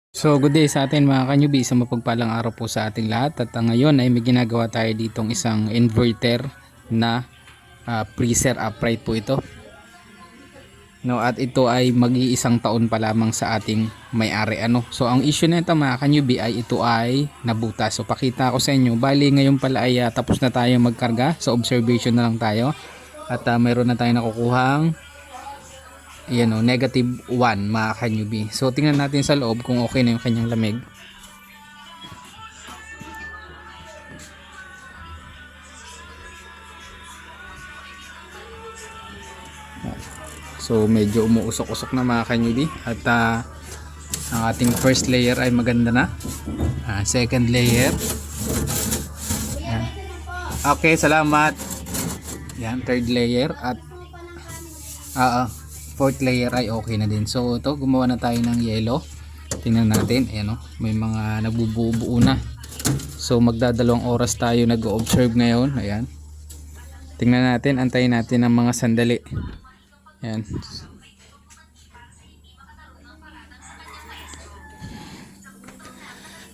So good day sa atin mga kanyubi, isang mapagpalang araw po sa ating lahat at ngayon ay may ginagawa tayo ditong isang inverter na freezer upright po ito. No, at ito ay mag-iisang taon pa lamang sa ating may-ari So ang issue nito mga kanyubi ay ito ay nabutas. So pakita ko sa inyo, bali ngayon pala ay tapos na tayo magkarga, so observation na lang tayo at mayroon na tayong nakukuhang yan o, -1 mga kanyubi. So tingnan natin sa loob kung okay na yung kanyang lamig. So medyo umuusok-usok na mga kanyubi. At ang ating first layer ay maganda na. Second layer. Yan. Okay, salamat. Yan, third layer. At fourth layer ay okay na din. So ito, gumawa na tayo ng yellow. Tingnan natin, ayan o, may mga nagbubuo na. So magdadalawang oras tayo nag-observe ngayon. Ayan. Tingnan natin, antayin natin ang mga sandali. Ayan.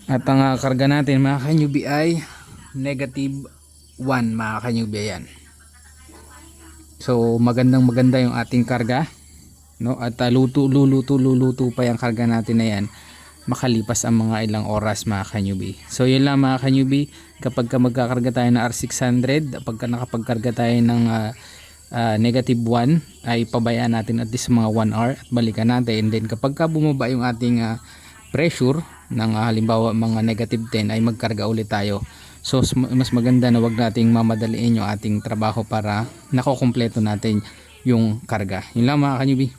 At ang karga natin mga kanyubi ay -1 mga kanyubi. Ayan. So magandang maganda yung ating karga, no? At luluto pa yung karga natin na yan makalipas ang mga ilang oras mga kanyubi. So yun lang mga kanyubi, kapag magkakarga tayo ng R600, pagka nakapagkarga tayo ng -1 ay pabayaan natin at least mga 1 hour at balikan natin. And then kapag bumaba yung ating pressure ng halimbawa mga -10 ay magkarga ulit tayo. So mas maganda na wag nating mamadaliin yung ating trabaho para nakokompleto natin yung karga. Yun lang mga kanyubi.